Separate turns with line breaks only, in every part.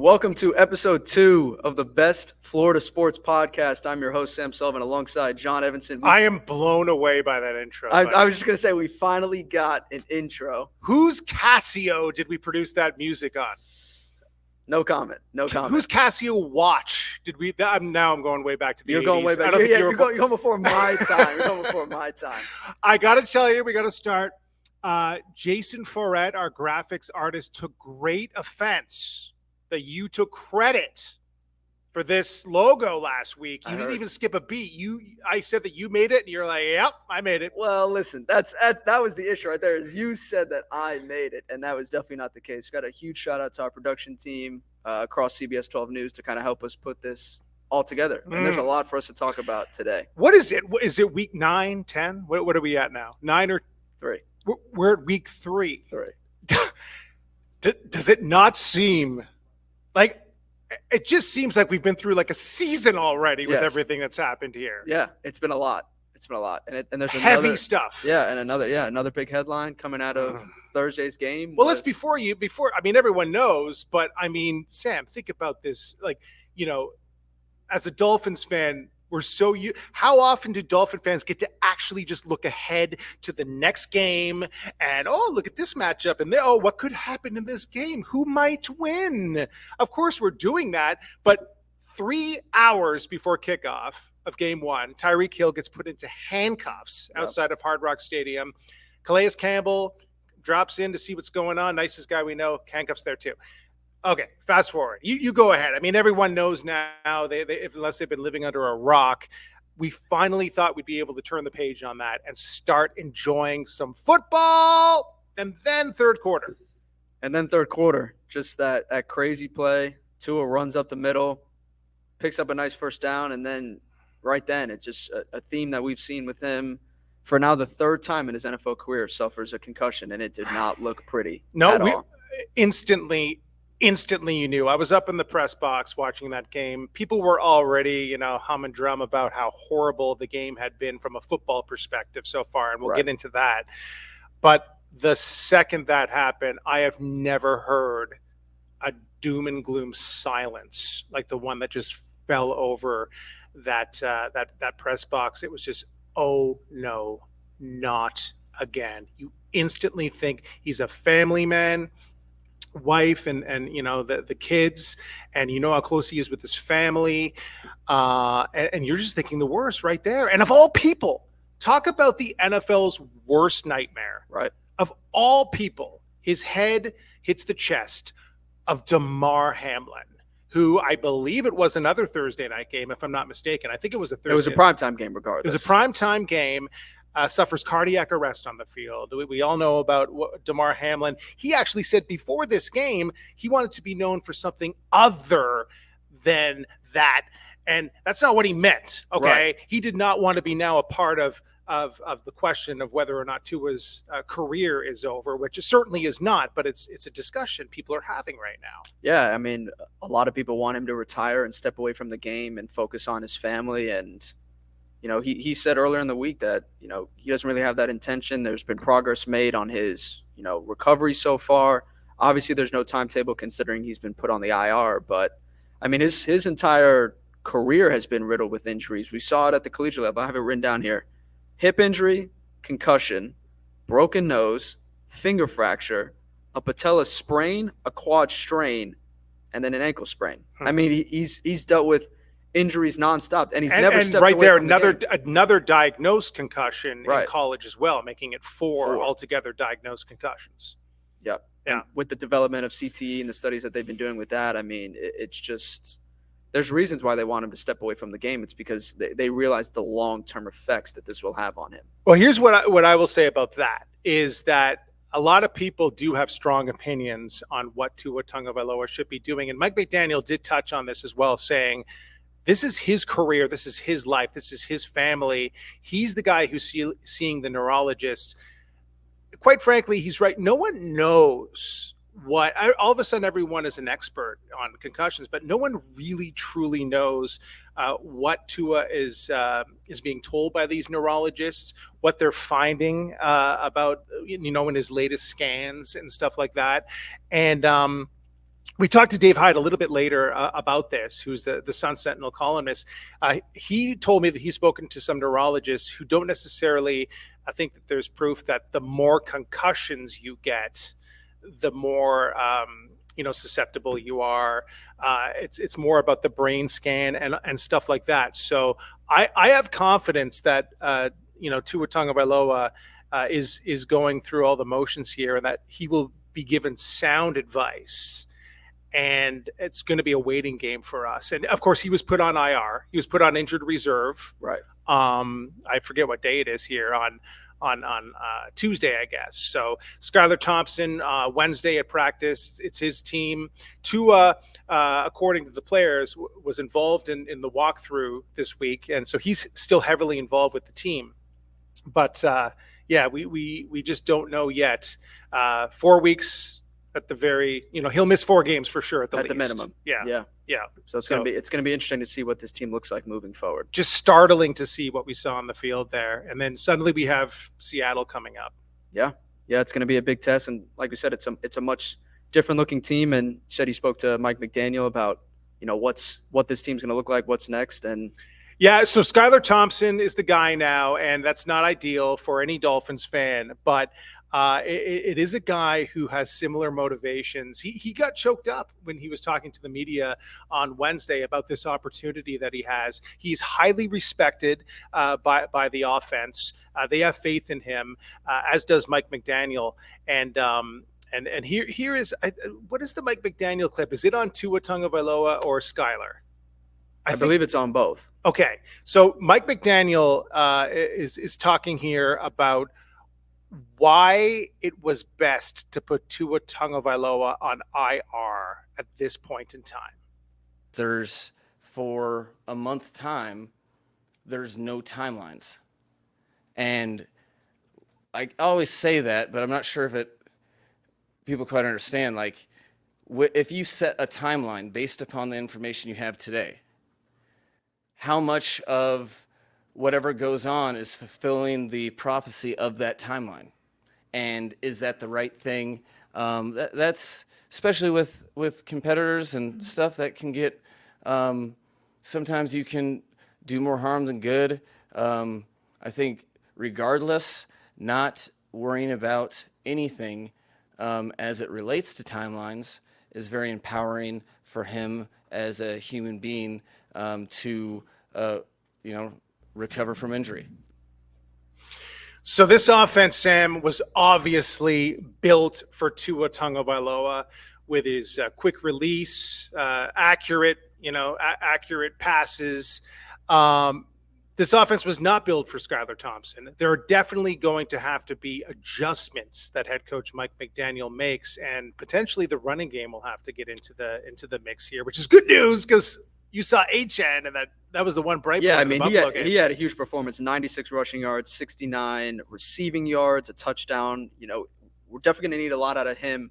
Welcome to episode 2 of the Best Florida Sports Podcast. I'm your host, Sam Sullivan, alongside John Evenson.
I am blown away by that intro.
I was just going to say, we finally got an intro.
Whose Casio did we produce that music on?
No comment. No comment.
Whose Casio watch did we? Now I'm going way back to the 80s.
You're going way back. You're going before my time. You're going before my time.
I got to tell you, we got to start. Jason Forret, our graphics artist, took great offense that you took credit for this logo last week. You didn't even skip a beat. I said that you made it, and you're like, "Yep, I made it."
Well, listen, that was the issue right there. Is you said that I made it, and that was definitely not the case. We got a huge shout out to our production team across CBS 12 News to kind of help us put this all together. And there's a lot for us to talk about today.
What is it? Is it week 9, 10? What are we at now? 9 or
3?
We're at week 3.
3.
Does it not seem like it just seems like we've been through like a season already with everything that's happened here?
Yeah, it's been a lot. And there's
heavy stuff.
Yeah, and another big headline coming out of Thursday's game.
Well, before I mean, everyone knows, but I mean, Sam, think about this. Like, as a Dolphins fan, how often do Dolphin fans get to actually just look ahead to the next game and, look at this matchup and what could happen in this game? Who might win? Of course we're doing that, but 3 hours before kickoff of game 1, Tyreek Hill gets put into handcuffs outside of Hard Rock Stadium. Calais Campbell drops in to see what's going on. Nicest guy we know. Handcuffs there too. Okay, fast forward. You go ahead. I mean, everyone knows now, unless they've been living under a rock, we finally thought we'd be able to turn the page on that and start enjoying some football. And then third quarter, just that crazy play. Tua runs up the middle, picks up a nice first down, and then right then it's just a theme that we've seen with him for now the third time in his NFL career, suffers a concussion, and it did not look pretty at all. Instantly you knew. I was up in the press box watching that game. People were already, hum and drum about how horrible the game had been from a football perspective so far, and we'll get into that. But the second that happened, I have never heard a doom and gloom silence like the one that just fell over that press box. It was just, oh no, not again. You instantly think he's a family man, wife and the kids, and how close he is with his family, and you're just thinking the worst right there. And of all people, talk about the NFL's worst nightmare,
right?
Of all people, his head hits the chest of Damar Hamlin, who I believe it was another Thursday night game, if I'm not mistaken. I think it was a Thursday.
It was a primetime game regardless.
It was a primetime game. Suffers cardiac arrest on the field. We all know about Damar Hamlin. He actually said before this game he wanted to be known for something other than that, and that's not what he meant. Okay, right. He did not want to be now a part of the question of whether or not Tua's career is over, which it certainly is not. But it's a discussion people are having right now.
Yeah, I mean, a lot of people want him to retire and step away from the game and focus on his family. And he said earlier in the week that, he doesn't really have that intention. There's been progress made on his, recovery so far. Obviously, there's no timetable considering he's been put on the IR. But, I mean, his entire career has been riddled with injuries. We saw it at the collegiate level. I have it written down here. Hip injury, concussion, broken nose, finger fracture, a patella sprain, a quad strain, and then an ankle sprain. I mean, he's dealt with injuries nonstop, and he's never stepped
right
away
there.
From the game.
Another diagnosed concussion in college as well, making it four altogether diagnosed concussions.
Yep.
Yeah.
And with the development of CTE and the studies that they've been doing with that, I mean, it's just there's reasons why they want him to step away from the game. It's because they realize the long-term effects that this will have on him.
Well, here's what I will say about that is that a lot of people do have strong opinions on what Tua Tagovailoa should be doing, and Mike McDaniel did touch on this as well, saying this is his career, this is his life, this is his family. He's the guy who's seeing the neurologists. Quite frankly, he's right. No one knows all of a sudden everyone is an expert on concussions, but no one really truly knows what Tua is being told by these neurologists, what they're finding about, in his latest scans and stuff like that. And We talked to Dave Hyde a little bit later about this, who's the Sun Sentinel columnist. He told me that he's spoken to some neurologists who don't necessarily think that there's proof that the more concussions you get, the more susceptible you are. It's more about the brain scan and stuff like that. So I have confidence that Tua Tagovailoa is going through all the motions here, and that he will be given sound advice. And it's going to be a waiting game for us. And of course, he was put on IR. He was put on injured reserve.
Right.
I forget what day it is here on Tuesday, I guess. So Skylar Thompson, Wednesday at practice, it's his team. Tua, according to the players, was involved in the walkthrough this week, and so he's still heavily involved with the team. But we just don't know yet. 4 weeks. At the very, he'll miss 4 games for sure at the
minimum.
Yeah.
So it's gonna be interesting to see what this team looks like moving forward.
Just startling to see what we saw on the field there, and then suddenly we have Seattle coming up.
Yeah, it's gonna be a big test, and like we said, it's a much different looking team. And said he spoke to Mike McDaniel about what this team's gonna look like, what's next, and.
Yeah, so Skylar Thompson is the guy now, and that's not ideal for any Dolphins fan, but it is a guy who has similar motivations. He got choked up when he was talking to the media on Wednesday about this opportunity that he has. He's highly respected by the offense. They have faith in him, as does Mike McDaniel. And here is what is the Mike McDaniel clip? Is it on Tua Tagovailoa or Skylar?
I believe it's on both.
Okay, so Mike McDaniel is talking here about why it was best to put Tua Tagovailoa on IR at this point in time.
For a month's time, there's no timelines. And I always say that, but I'm not sure if people quite understand. Like, if you set a timeline based upon the information you have today, how much of whatever goes on is fulfilling the prophecy of that timeline? And is that the right thing? That's especially with competitors and stuff that can get, sometimes you can do more harm than good. I think regardless, not worrying about anything as it relates to timelines is very empowering for him as a human being to recover from injury.
So this offense, Sam, was obviously built for Tua Tagovailoa with his quick release, accurate passes. This offense was not built for Skylar Thompson. There are definitely going to have to be adjustments that head coach Mike McDaniel makes, and potentially the running game will have to get into the mix here, which is good news because you saw Achane, and that was the one bright point.
Yeah, I mean, he had a huge performance, 96 rushing yards, 69 receiving yards, a touchdown. We're definitely going to need a lot out of him.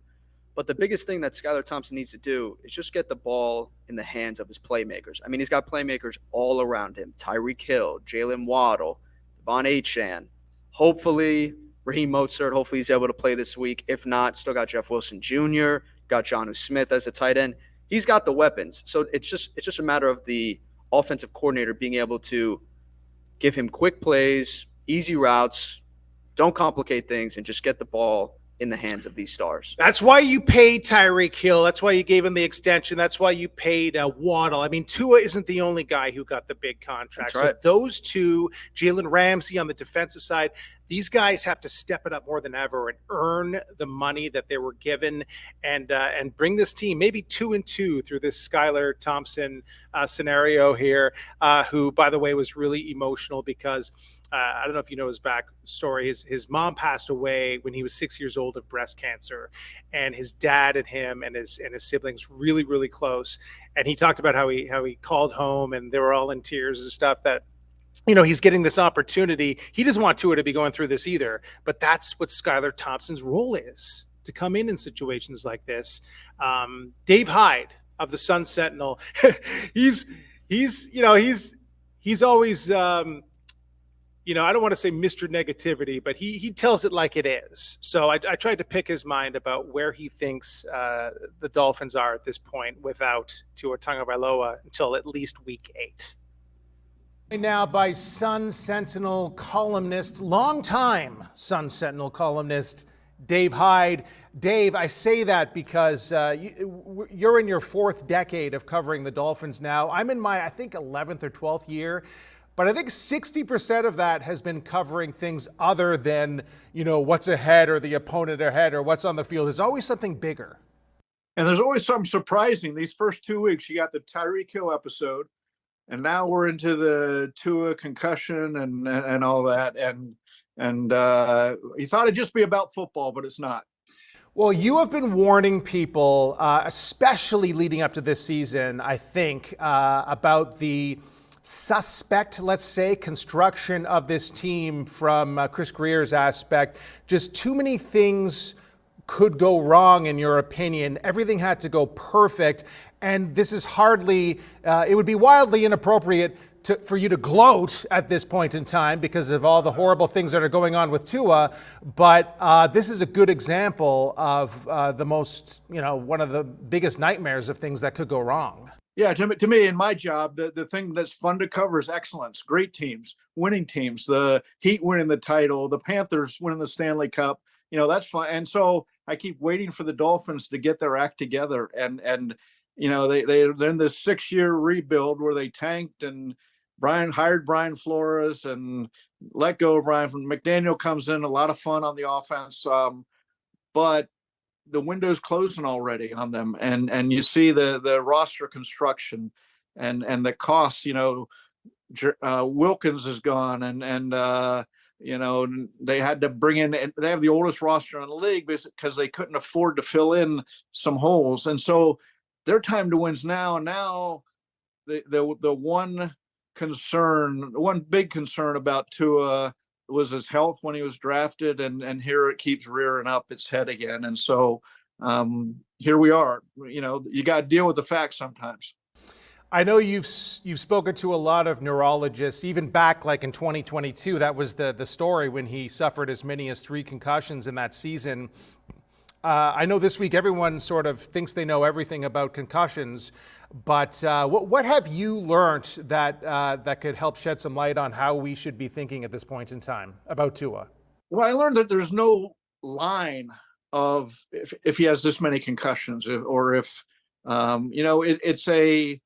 But the biggest thing that Skylar Thompson needs to do is just get the ball in the hands of his playmakers. I mean, he's got playmakers all around him. Tyreek Hill, Jalen Waddle, Devon Achane. Hopefully, Raheem Mostert, hopefully he's able to play this week. If not, still got Jeff Wilson Jr., got Jonnu Smith as a tight end. He's got the weapons. So it's just a matter of the offensive coordinator being able to give him quick plays, easy routes, don't complicate things, and just get the ball in the hands of these stars.
That's why you paid Tyreek Hill. That's why you gave him the extension. That's why you paid Waddle. I mean, Tua isn't the only guy who got the big contract.
That's right.
So those two, Jalen Ramsey on the defensive side, these guys have to step it up more than ever and earn the money that they were given, and bring this team maybe 2-2 through this Skylar Thompson scenario here, who, by the way, was really emotional because I don't know if you know his backstory. His mom passed away when he was 6 years old of breast cancer, and his dad and him and his siblings really, really close. And he talked about how he called home and they were all in tears and stuff, that he's getting this opportunity. He doesn't want Tua to be going through this either, but that's what Skylar Thompson's role is, to come in situations like this. Dave Hyde of the Sun Sentinel, he's always I don't want to say Mr. Negativity, but he tells it like it is. So I tried to pick his mind about where he thinks the Dolphins are at this point without Tua Tagovailoa until at least week 8.
Now by Sun Sentinel columnist, longtime Sun Sentinel columnist, Dave Hyde. Dave, I say that because you're in your 4th decade of covering the Dolphins now. I'm in my, I think, 11th or 12th year. But I think 60% of that has been covering things other than, what's ahead or the opponent ahead or what's on the field. There's always something bigger.
And there's always something surprising. These first 2 weeks, you got the Tyreek Hill episode, and now we're into the Tua concussion and all that. And you thought it'd just be about football, but it's not.
Well, you have been warning people, especially leading up to this season, I think, about the suspect, let's say, construction of this team from Chris Greer's aspect. Just too many things could go wrong, in your opinion. Everything had to go perfect. And this is hardly, it would be wildly inappropriate for you to gloat at this point in time because of all the horrible things that are going on with Tua. But this is a good example of the most, one of the biggest nightmares of things that could go wrong.
Yeah, to me, in my job, the thing that's fun to cover is excellence. Great teams, winning teams, the Heat winning the title, the Panthers winning the Stanley Cup. That's fun. And so I keep waiting for the Dolphins to get their act together. And they're in this 6-year rebuild where they tanked and hired Brian Flores and let go of Brian. McDaniel comes in, a lot of fun on the offense. But the window's closing already on them, and you see the roster construction and the costs. Wilkins is gone, and they had to bring in. They have the oldest roster in the league because they couldn't afford to fill in some holes, and so their time to win's now. And now the one big concern about Tua was his health when he was drafted, and here it keeps rearing up its head again. And so here we are. You got to deal with the facts sometimes.
I know you've spoken to a lot of neurologists, even back like in 2022. That was the story when he suffered as many as 3 concussions in that season. I know this week everyone sort of thinks they know everything about concussions, but what have you learned that could help shed some light on how we should be thinking at this point in time about Tua?
Well, I learned that there's no line of if he has this many concussions, or if it's a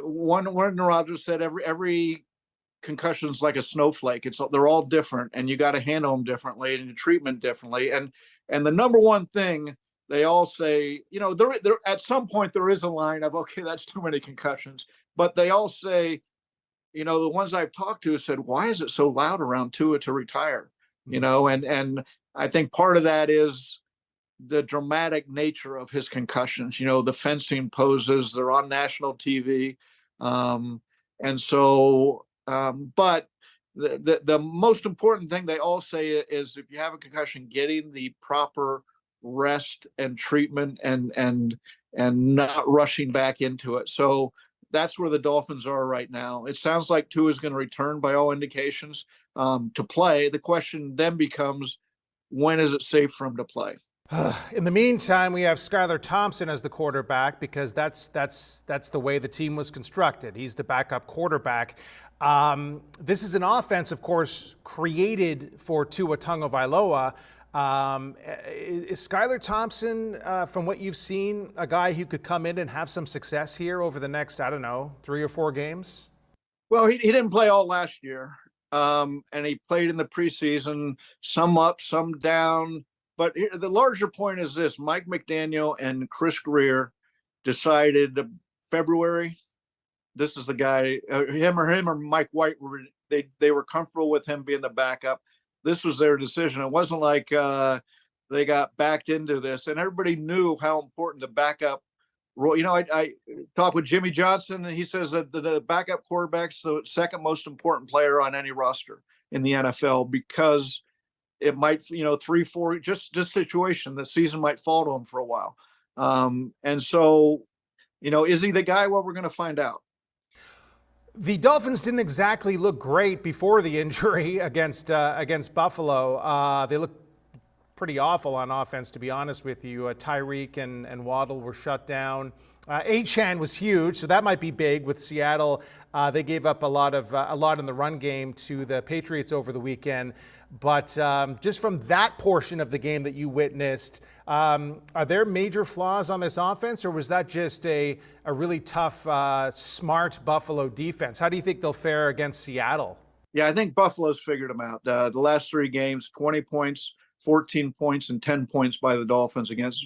one neurologist said every concussion is like a snowflake. They're all different, and you got to handle them differently and treatment differently. And the number one thing they all say, there at some point there is a line of, okay, that's too many concussions. But they all say, the ones I've talked to said, why is it so loud around Tua to retire? And I think part of that is the dramatic nature of his concussions. The fencing poses, they're on national TV. And so, but the most important thing they all say is if you have a concussion, getting the proper rest and treatment and not rushing back into it. So that's where the Dolphins are right now. It sounds like Tua is going to return by all indications to play. The question then becomes, when is it safe for him to play?
In the meantime, we have Skylar Thompson as the quarterback because that's the way the team was constructed. He's the backup quarterback. This is an offense, of course, created for Tua Tagovailoa. Is Skylar Thompson, from what you've seen, a guy who could come in and have some success here over the next, 3 or 4 games?
Well, he didn't play all last year, and he played in the preseason, some up, some down. But the larger point is this: Mike McDaniel and Chris Greer decided February, this is the guy, him or Mike White, they were comfortable with him being the backup. This was their decision. It wasn't like they got backed into this, and everybody knew how important the backup role. I talked with Jimmy Johnson, and he says that the backup quarterback's the second most important player on any roster in the NFL because it might, 3, 4, just situation, the season might fall to him for a while. And so, is he the guy? Well, we're going to find out.
The Dolphins didn't exactly look great before the injury against Buffalo. They looked pretty awful on offense, to be honest with you. Tyreek and Waddle were shut down. Achane was huge, so that might be big with Seattle. They gave up a lot in the run game to the Patriots over the weekend. But just from that portion of the game that you witnessed, are there major flaws on this offense, or was that just a really tough, smart Buffalo defense? How do you think they'll fare against Seattle?
Yeah, I think Buffalo's figured them out. The last 3 games, 20 points, 14 points, and 10 points by the Dolphins against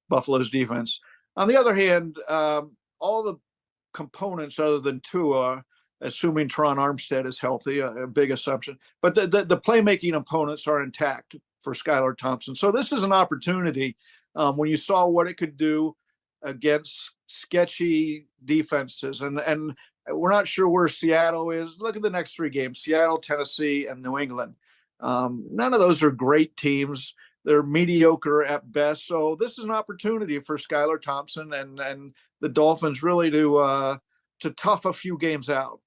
Buffalo's defense. On the other hand, all the components other than Tua, assuming Teron Armstead is healthy, a big assumption, but the playmaking opponents are intact for Skylar Thompson. So this is an opportunity when you saw what it could do against sketchy defenses. And we're not sure where Seattle is. Look at the next 3 games: Seattle, Tennessee, and New England. None of those are great teams. They're mediocre at best. So this is an opportunity for Skylar Thompson and the Dolphins really to tough a few games out.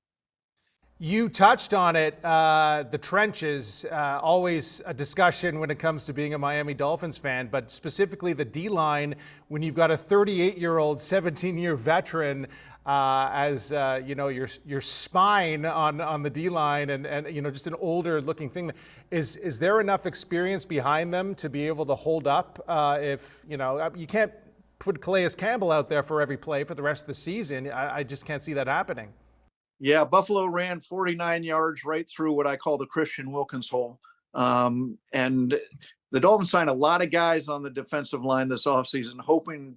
You touched on it, the trenches, always a discussion when it comes to being a Miami Dolphins fan, but specifically the D-line, when you've got a 38-year-old, 17-year veteran as your spine on the D-line and just an older looking thing. Is there enough experience behind them to be able to hold up if, you can't put Calais Campbell out there for every play for the rest of the season. I just can't see that happening.
Yeah, Buffalo ran 49 yards right through what I call the Christian Wilkins hole. And the Dolphins signed a lot of guys on the defensive line this offseason, hoping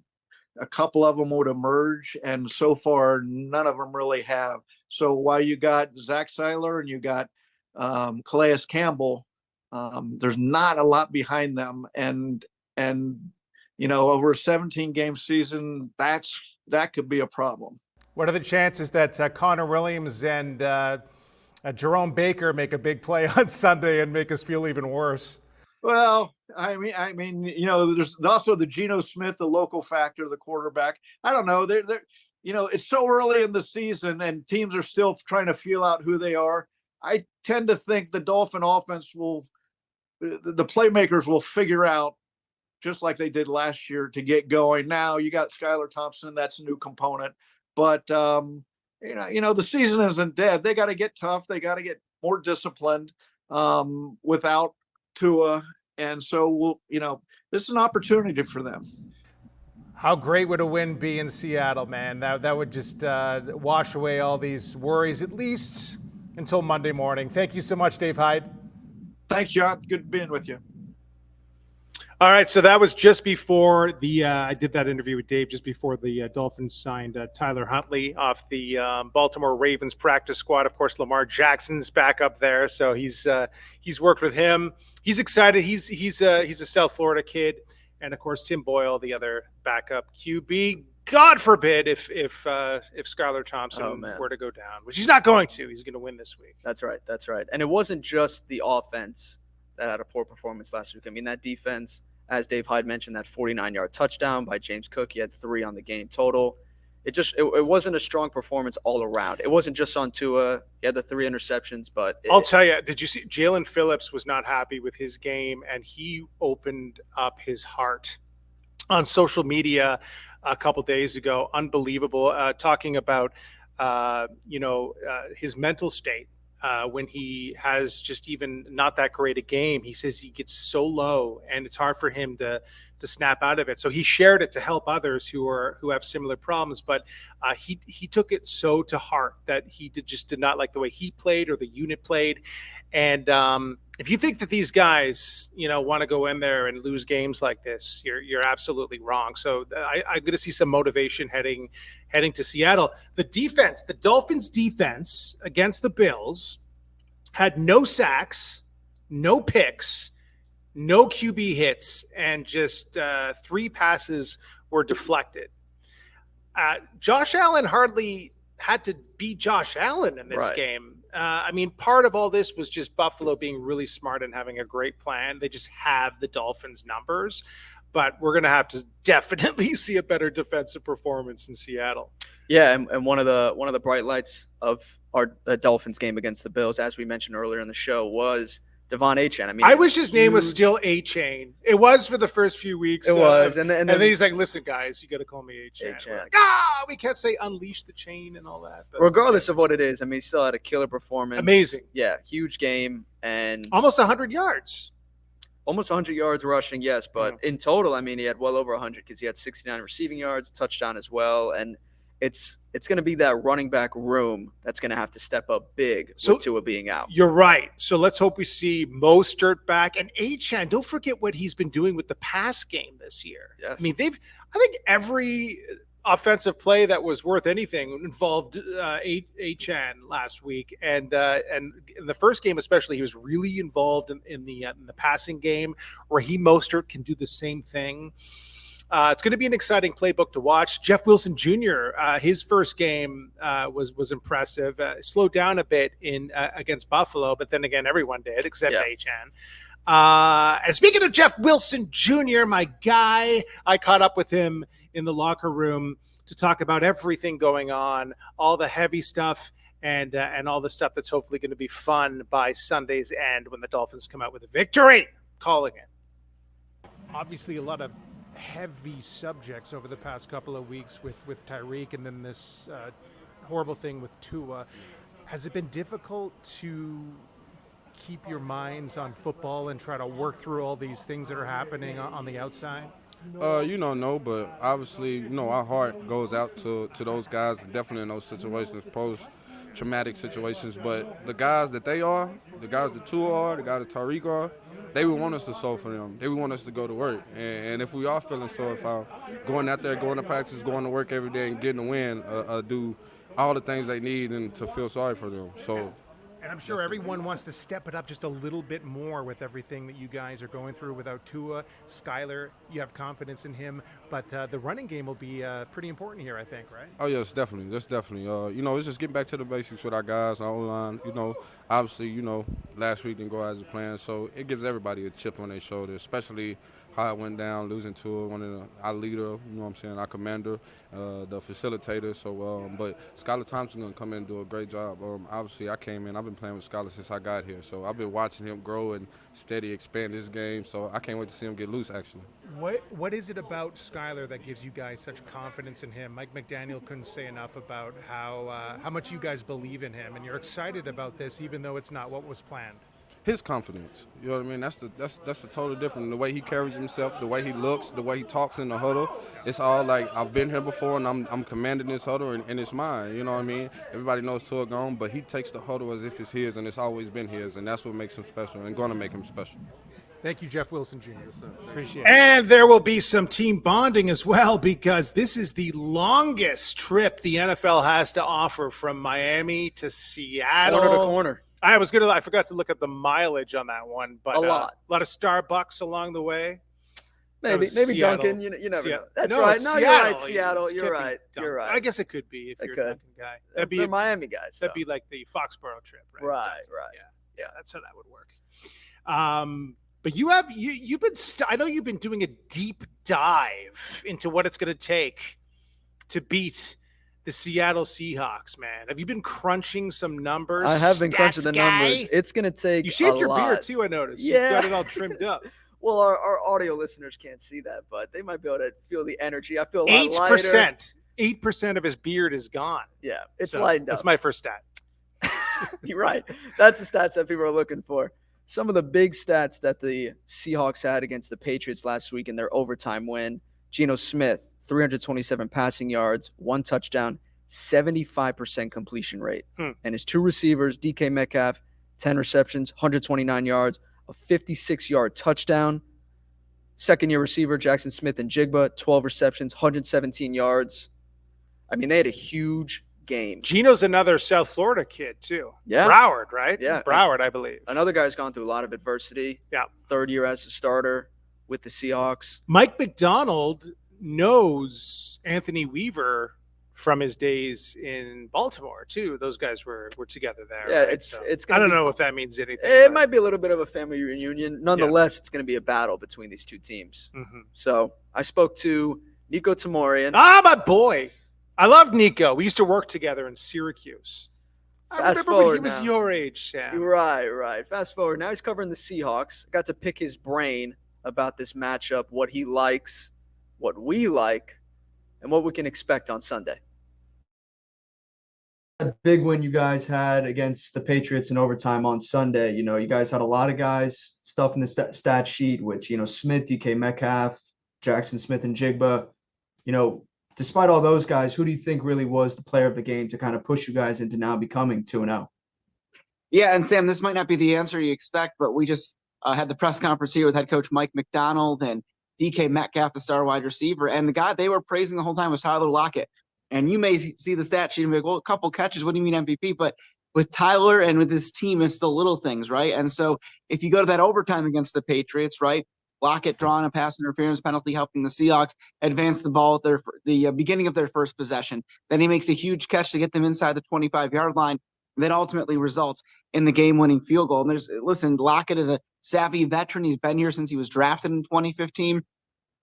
a couple of them would emerge. And so far, none of them really have. So while you got Zach Seiler and you got Calais Campbell, there's not a lot behind them. And over a 17-game season, that could be a problem.
What are the chances that Connor Williams and Jerome Baker make a big play on Sunday and make us feel even worse?
Well, I mean, there's also the Geno Smith, the local factor, the quarterback. I don't know. They're it's so early in the season and teams are still trying to feel out who they are. I tend to think the Dolphin offense the playmakers will figure out, just like they did last year, to get going. Now you got Skylar Thompson. That's a new component. But, the season isn't dead. They got to get tough. They got to get more disciplined without Tua. And so, this is an opportunity for them.
How great would a win be in Seattle, man? That would just wash away all these worries, at least until Monday morning. Thank you so much, Dave Hyde.
Thanks, John. Good being with you.
All right, so that was just before I did that interview with Dave just before the Dolphins signed Tyler Huntley off the Baltimore Ravens practice squad. Of course, Lamar Jackson's back up there, so he's worked with him. He's excited. He's a South Florida kid, and of course Tim Boyle, the other backup QB. God forbid if Skylar Thompson were to go down, which he's not going to. He's going to win this week.
That's right. And it wasn't just the offense that had a poor performance last week. I mean, that defense, as Dave Hyde mentioned, that 49-yard touchdown by James Cook. He had 3 on the game total. It wasn't a strong performance all around. It wasn't just on Tua. He had the 3 interceptions, but
I'll tell you, did you see Jalen Phillips was not happy with his game, and he opened up his heart on social media a couple days ago. Unbelievable, talking about his mental state. When he has just even not that great a game. He says he gets so low and it's hard for him to snap out of it. So he shared it to help others who have similar problems, but he took it so to heart that he just did not like the way he played or the unit played. And if you think that these guys, want to go in there and lose games like this, you're absolutely wrong. So I'm going to see some motivation heading to Seattle. The defense, the Dolphins defense against the Bills had no sacks, no picks, no QB hits, and just 3 passes were deflected. Josh Allen hardly had to beat Josh Allen in this game. Part of all this was just Buffalo being really smart and having a great plan. They just have the Dolphins' numbers, but we're going to have to definitely see a better defensive performance in Seattle.
Yeah, and one of the bright lights of our Dolphins game against the Bills, as we mentioned earlier in the show, was Devon Achane. I mean,
I wish his name was still A-Chain. It was for the first few weeks.
It was,
and then he's like, "Listen, guys, you got to call me A-Chain." We're like, we can't say unleash the chain and all that. But,
regardless of what it is, I mean, he still had a killer performance.
Amazing.
Yeah, huge game and
almost 100 yards.
Almost 100 yards rushing, yes, but in total, I mean, he had well over 100 because he had 69 receiving yards, touchdown as well, and it's going to be that running back room that's going to have to step up big with Tua being out.
You're right. So let's hope we see Mostert back. And Achane, don't forget what he's been doing with the pass game this year.
Yes.
I mean, I think every offensive play that was worth anything involved Achane last week. And in the first game especially, he was really involved in the passing game. Raheem Mostert can do the same thing. It's going to be an exciting playbook to watch. Jeff Wilson Jr., his first game was impressive. Slowed down a bit against Buffalo, but then again, everyone did except Achane. And speaking of Jeff Wilson Jr., my guy, I caught up with him in the locker room to talk about everything going on, all the heavy stuff, and all the stuff that's hopefully going to be fun by Sunday's end when the Dolphins come out with a victory. Calling it. Obviously, a lot of heavy subjects over the past couple of weeks with Tyreek and then this horrible thing with Tua. Has it been difficult to keep your minds on football and try to work through all these things that are happening on the outside?
No, but obviously, our heart goes out to those guys, definitely in those situations, post-traumatic situations. But the guys that they are, the guys that Tua are, the guys that Tyreek are, they would want us to soul for them. They would want us to go to work. And if we are feeling sore, if I'm going out there, going to practice, going to work every day and getting a win, do all the things they need and to feel sorry for them. So.
And I'm sure everyone wants to step it up just a little bit more with everything that you guys are going through without Tua. Skyler, you have confidence in him, but the running game will be pretty important here, I think, right?
Oh, yes, definitely. That's definitely. It's just getting back to the basics with our guys, our O-line. Obviously, last week didn't go as planned, so it gives everybody a chip on their shoulder, especially how it went down, losing to one of our leader, our commander, the facilitator. So, but Skylar Thompson's going to come in and do a great job. Obviously, I've been playing with Skylar since I got here, so I've been watching him grow and steady expand his game, so I can't wait to see him get loose, actually.
What is it about Skylar that gives you guys such confidence in him? Mike McDaniel couldn't say enough about how much you guys believe in him, and you're excited about this even though it's not what was planned.
His confidence, you know what I mean? That's the totally different. The way he carries himself, the way he looks, the way he talks in the huddle. It's all like I've been here before, and I'm commanding this huddle, and it's mine. You know what I mean? Everybody knows Tua gone, but he takes the huddle as if it's his, and it's always been his, and that's what makes him special, and going to make him special.
Thank you, Jeff Wilson Jr. Appreciate it.
And there will be some team bonding as well, because this is the longest trip the NFL has to offer from Miami to Seattle.
Corner to corner.
I forgot to look at the mileage on that one, but
a lot
of Starbucks along the way.
Maybe
Seattle.
Duncan. You never know. That's
No,
right.
it's
No,
Seattle.
you're right. Seattle. You're right. You're right.
I guess it could be if you're a Duncan guy.
They're Miami guys.
That'd be like the Foxborough trip, right?
Right.
Yeah. That's how that would work. But you've been. I know you've been doing a deep dive into what it's going to take to beat the Seattle Seahawks, man. Have you been crunching some numbers?
I have been crunching the numbers. It's going to take
You shaved
a
your
lot.
beard, too, I noticed.
Yeah.
You've got it all trimmed up.
Well, our audio listeners can't see that, but they might be able to feel the energy. I feel a lot
8%.
lighter.
8% of his beard is gone.
Yeah, it's
So,
lightened up.
That's my first stat.
You're right. That's the stats that people are looking for. Some of the big stats that the Seahawks had against the Patriots last week in their overtime win. Geno Smith, 327 passing yards, 1 touchdown, 75% completion rate. And his 2 receivers, DK Metcalf, 10 receptions, 129 yards, a 56-yard touchdown. Second-year receiver, Jackson Smith and Jigba, 12 receptions, 117 yards. I mean, they had a huge game.
Geno's another South Florida kid, too.
Yeah.
Broward, right?
Yeah.
Broward, I believe.
Another guy's gone through a lot of adversity.
Yeah.
Third year as a starter with the Seahawks.
Mike McDaniel knows Anthony Weaver from his days in Baltimore, too. Those guys were together there.
Yeah,
right?
it's
I don't know if that means anything.
It might be a little bit of a family reunion. Nonetheless, it's going to be a battle between these two teams.
Mm-hmm.
So I spoke to Nico Tamorian.
My boy. I love Nico. We used to work together in Syracuse. I
Fast
remember when he
forward
was
now.
your age, Sam.
Right. Fast forward. Now he's covering the Seahawks. I got to pick his brain about this matchup, what he likes, what we like, and what we can expect on Sunday.
A big win you guys had against the Patriots in overtime on Sunday. You know, you guys had a lot of guys stuff in the stat sheet, which, you know, Smith, DK Metcalf, Jackson Smith, and Jigba. You know, despite all those guys, who do you think really was the player of the game to kind of push you guys into now becoming 2-0?
Yeah, and Sam, this might not be the answer you expect, but we just had the press conference here with head coach Mike McDaniel and DK Metcalf, the star wide receiver, and the guy they were praising the whole time was Tyler Lockett. And you may see the stat sheet and be like, well, a couple catches, what do you mean MVP? But with Tyler and with this team, it's the little things, right? And so if you go to that overtime against the Patriots, right, Lockett drawing a pass interference penalty, helping the Seahawks advance the ball at the beginning of their first possession. Then he makes a huge catch to get them inside the 25-yard line. That ultimately results in the game-winning field goal. And listen, Lockett is a savvy veteran. He's been here since he was drafted in 2015.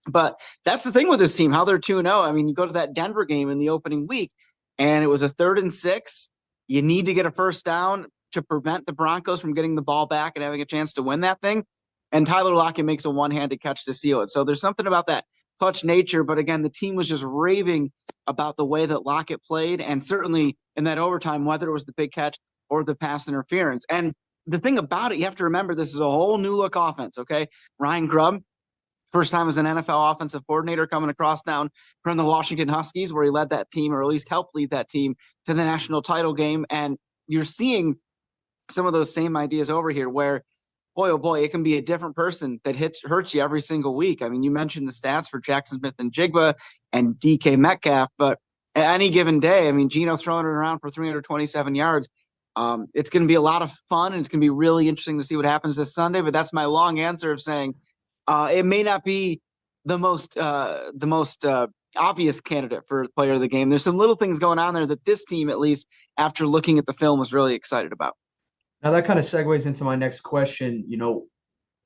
But that's the thing with this team, how they're 2-0. I mean, you go to that Denver game in the opening week, and it was a 3rd and 6. You need to get a first down to prevent the Broncos from getting the ball back and having a chance to win that thing. And Tyler Lockett makes a one-handed catch to seal it. So there's something about that clutch nature. But again, the team was just raving about the way that Lockett played, and certainly in that overtime, whether it was the big catch or the pass interference. And the thing about it, you have to remember, this is a whole new look offense, okay? Ryan Grubb, first time as an NFL offensive coordinator, coming across down from the Washington Huskies, where he led that team, or at least helped lead that team to the national title game. And you're seeing some of those same ideas over here where, boy, oh boy, it can be a different person that hurts you every single week. I mean, you mentioned the stats for Jackson Smith and Jigba and DK Metcalf, but at any given day, I mean, Geno throwing it around for 327 yards. It's going to be a lot of fun, and it's going to be really interesting to see what happens this Sunday. But that's my long answer of saying it may not be the most obvious candidate for player of the game. There's some little things going on there that this team, at least after looking at the film, was really excited about.
Now that kind of segues into my next question. You know,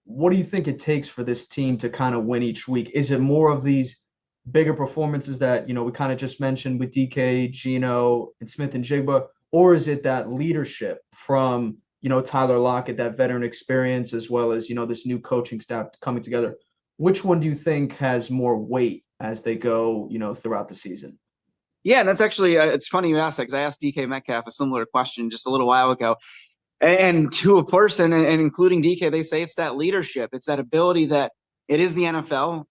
what do you think it takes for this team to kind of win each week? Is it more of these bigger performances that, you know, we kind of just mentioned with DK, Geno, and Smith and Jigba, or is it that leadership from, you know, Tyler Lockett, that veteran experience, as well as, you know, this new coaching staff coming together? Which one do you think has more weight as they go, you know, throughout the season?
Yeah, and that's actually, it's funny you asked that, because I asked DK Metcalf a similar question just a little while ago. And to a person, and including DK, they say it's that leadership. It's that ability that it is the NFL.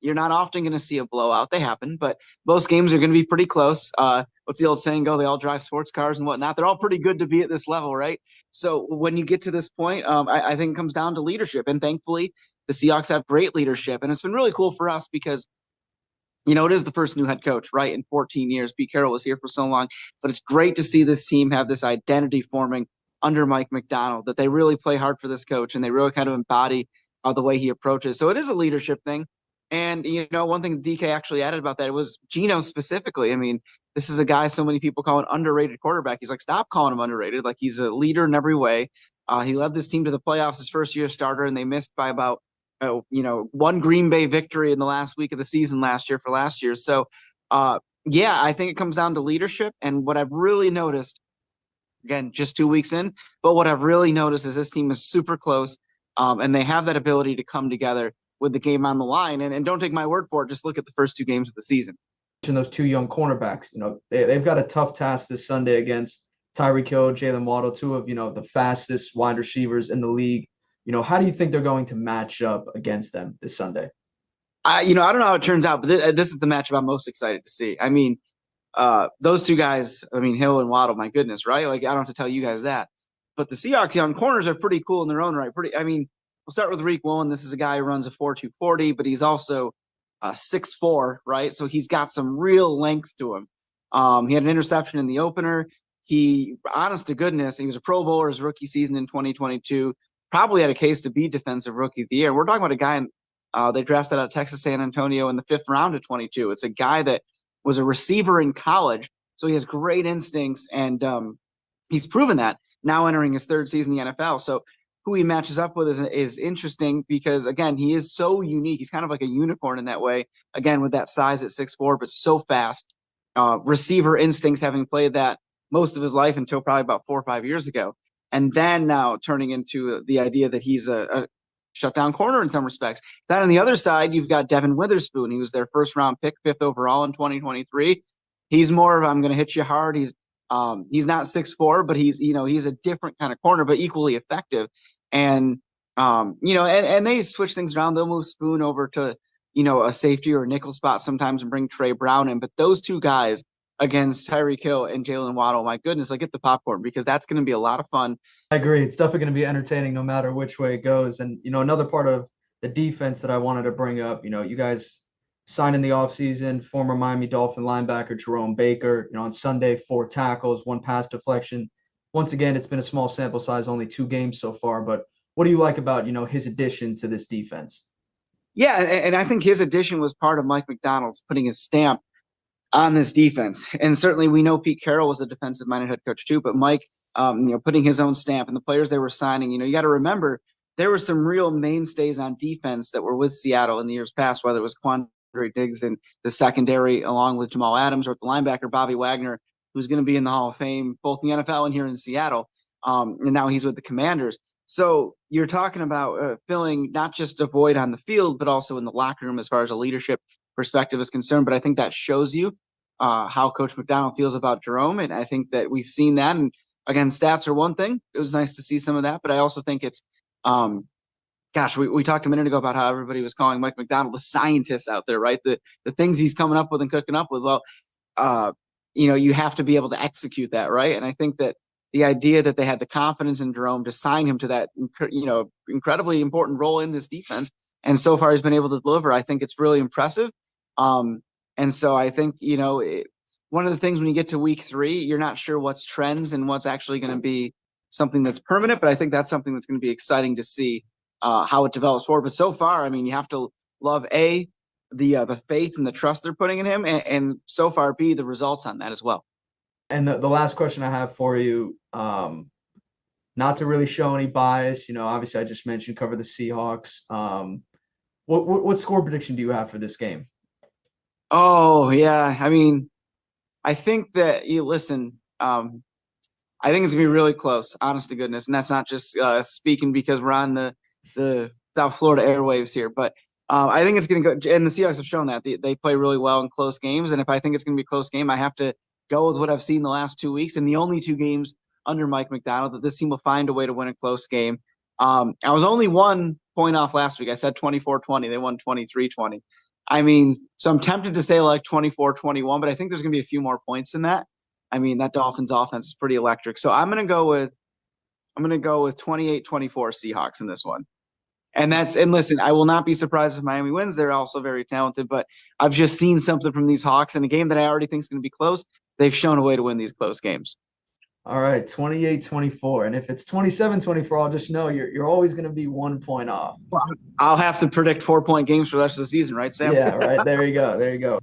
You're not often going to see a blowout. They happen, but most games are going to be pretty close. What's the old saying go? They all drive sports cars and whatnot. They're all pretty good to be at this level, right? So when you get to this point, I think it comes down to leadership. And thankfully, the Seahawks have great leadership. And it's been really cool for us because, you know, it is the first new head coach, right, in 14 years. Pete Carroll was here for so long. But it's great to see this team have this identity forming under Mike McDaniel, that they really play hard for this coach and they really kind of embody the way he approaches. So it is a leadership thing. And, you know, one thing DK actually added about that, it was Geno specifically. I mean, this is a guy so many people call an underrated quarterback. He's like, stop calling him underrated. Like, he's a leader in every way. He led this team to the playoffs his first year starter, and they missed by about, one Green Bay victory in the last week of the season last year for last year. So, yeah, I think it comes down to leadership. And what I've really noticed, again, just 2 weeks in, but what I've really noticed is this team is super close, and they have that ability to come together with the game on the line. And don't take my word for it. Just look at the first 2 games of the season.
And those 2 young cornerbacks, you know, they've got a tough task this Sunday against Tyreek Hill, Jalen Waddle, 2 of, you know, the fastest wide receivers in the league. You know, how do you think they're going to match up against them this Sunday?
I don't know how it turns out, but this is the matchup I'm most excited to see. I mean, those 2 guys, I mean, Hill and Waddle, my goodness, right? Like, I don't have to tell you guys that. But the Seahawks young corners are pretty cool in their own right. We'll start with Reek Woolen. This is a guy who runs a 4.240, but he's also 6'4", right? So he's got some real length to him. He had an interception in the opener. He, honest to goodness, he was a Pro Bowler his rookie season in 2022. Probably had a case to be Defensive Rookie of the Year. We're talking about a guy they drafted out of Texas San Antonio in the 5th round of 22. It's a guy that was a receiver in college, so he has great instincts, and he's proven that now entering his 3rd season in the NFL. So who he matches up with is interesting because, again, he is so unique. He's kind of like a unicorn in that way, again, with that size at 6'4", but so fast. receiver instincts, having played that most of his life until probably about 4 or 5 years ago. And then now turning into the idea that he's a shutdown corner in some respects. Then on the other side, you've got Devin Witherspoon. He was their first round pick, 5th overall in 2023. He's more of, I'm going to hit you hard. He's not 6'4", but he's a different kind of corner, but equally effective. And, and they switch things around. They'll move Spoon over to, a safety or a nickel spot sometimes and bring Trey Brown in. But those two guys against Tyreek Hill and Jalen Waddle, my goodness, get the popcorn, because that's going to be a lot of fun.
I agree. It's definitely going to be entertaining no matter which way it goes. And, another part of the defense that I wanted to bring up, you guys signed in the offseason former Miami Dolphin linebacker Jerome Baker, on Sunday, 4 tackles, 1 pass deflection. Once again, it's been a small sample size, only 2 games so far. But what do you like about, his addition to this defense?
Yeah, and I think his addition was part of Mike McDonald's putting his stamp on this defense. And certainly we know Pete Carroll was a defensive-minded head coach too, but Mike, putting his own stamp, and the players they were signing, you got to remember there were some real mainstays on defense that were with Seattle in the years past, whether it was Quandre Diggs in the secondary along with Jamal Adams, or the linebacker Bobby Wagner, who's going to be in the Hall of Fame, both in the NFL and here in Seattle. And now he's with the Commanders. So you're talking about filling not just a void on the field, but also in the locker room as far as a leadership perspective is concerned. But I think that shows you how Coach McDonald feels about Jerome. And I think that we've seen that. And again, stats are one thing. It was nice to see some of that. But I also think it's, we talked a minute ago about how everybody was calling Mike McDonald the scientist out there, right? The things he's coming up with and cooking up with. Well, you have to be able to execute that, right? And I think that the idea that they had the confidence in Jerome to sign him to that, incredibly important role in this defense, and so far he's been able to deliver, I think it's really impressive. And so I think, one of the things when you get to week 3, you're not sure what's trends and what's actually going to be something that's permanent, but I think that's something that's going to be exciting to see how it develops forward. But so far, you have to love the faith and the trust they're putting in him, and so far B, the results on that as well.
And the last question I have for you, not to really show any bias, obviously I just mentioned cover the Seahawks. What score prediction do you have for this game?
Oh, yeah. I think that I think it's gonna be really close, honest to goodness. And that's not just speaking because we're on the South Florida airwaves here, but I think it's gonna go. And the Seahawks have shown that they play really well in close games. And if I think it's gonna be a close game, I have to go with what I've seen the last 2 weeks, and the only 2 games under Mike McDonald that this team will find a way to win a close game. I was only 1 point off last week. I said 24-20. They won 23-20. So I'm tempted to say 24-21, but I think there's going to be a few more points than that. That Dolphins offense is pretty electric. So I'm going to go with 28-24 Seahawks in this one. And listen, I will not be surprised if Miami wins. They're also very talented, but I've just seen something from these Hawks in a game that I already think is going to be close. They've shown a way to win these close games.
All right, 28-24. And if it's 27-24, I'll just know you're always going to be 1 point off.
Well, I'll have to predict 4-point games for the rest of the season, right, Sam?
Yeah, right. There you go.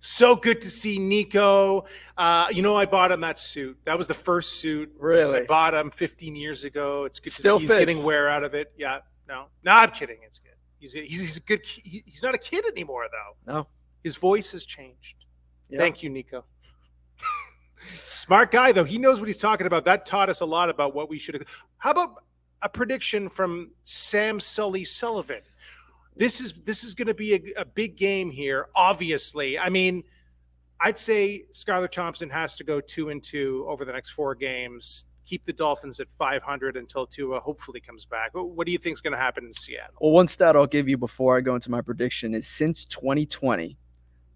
So good to see Nico. I bought him that suit. That was the first suit.
Really?
I bought him 15 years ago. It's good to
Still
see
fits.
he's getting wear out of it. Yeah. No, I'm kidding. It's good. He's a good. He's not a kid anymore, though.
No.
His voice has changed.
Yeah.
Thank you, Nico. Smart guy, though. He knows what he's talking about. That taught us a lot about what we should have. How about a prediction from Sam Sullivan? This is going to be a big game here, obviously. I'd say Skylar Thompson has to go 2-2 over the next 4 games, keep the Dolphins at 500 until Tua hopefully comes back. What do you think is going to happen in Seattle?
Well, one stat I'll give you before I go into my prediction is since 2020,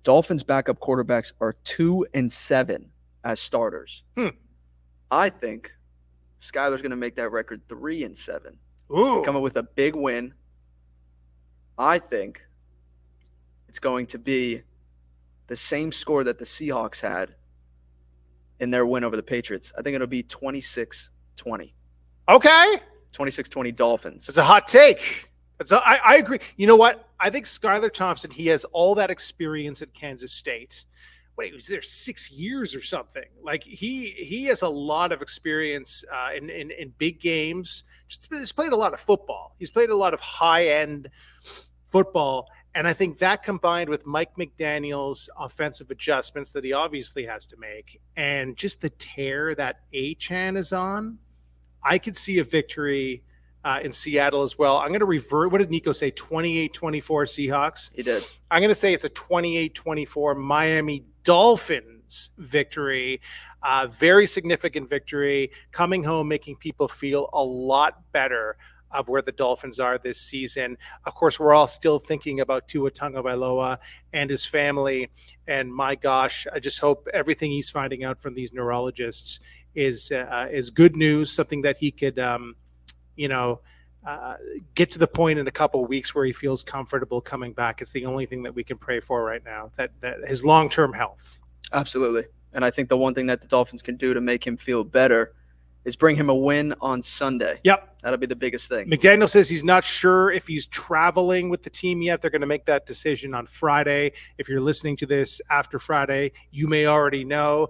Dolphins backup quarterbacks are 2-7 as starters. I think Skylar's going to make that record 3-7.
Ooh.
Coming with a big win. I think it's going to be the same score that the Seahawks had in their win over the Patriots. I think it'll be 26-20.
Okay.
26-20 Dolphins.
It's a hot take. I agree. You know what? I think Skylar Thompson, he has all that experience at Kansas State. Wait, he was there 6 years or something. He has a lot of experience in big games. He's played a lot of football. He's played a lot of high-end football. And I think that combined with Mike McDaniel's offensive adjustments that he obviously has to make, and just the tear that Achane is on, I could see a victory in Seattle as well. I'm going to revert. What did Nico say? 28-24 Seahawks?
He did.
I'm going to say it's a 28-24 Miami Dolphins victory. Very significant victory. Coming home, making people feel a lot better of where the Dolphins are this season. Of course, we're all still thinking about Tua Tagovailoa and his family. And my gosh, I just hope everything he's finding out from these neurologists is good news, something that he could, get to the point in a couple of weeks where he feels comfortable coming back. It's the only thing that we can pray for right now, that his long-term health.
Absolutely. And I think the one thing that the Dolphins can do to make him feel better is bring him a win on Sunday.
Yep.
That'll be the biggest thing.
McDaniel says he's not sure if he's traveling with the team yet. They're going to make that decision on Friday. If you're listening to this after Friday, you may already know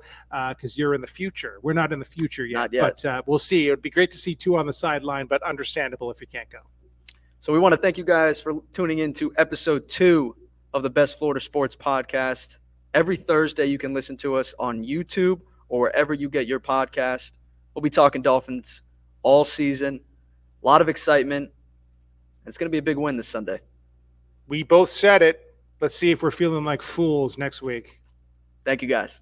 because you're in the future. We're not in the future yet.
Not yet.
But we'll see. It would be great to see Tua on the sideline, but understandable if you can't go.
So we want to thank you guys for tuning in to episode 2 of the Best Florida Sports Podcast. Every Thursday you can listen to us on YouTube or wherever you get your podcast. We'll be talking Dolphins all season. A lot of excitement. It's going to be a big win this Sunday.
We both said it. Let's see if we're feeling like fools next week.
Thank you, guys.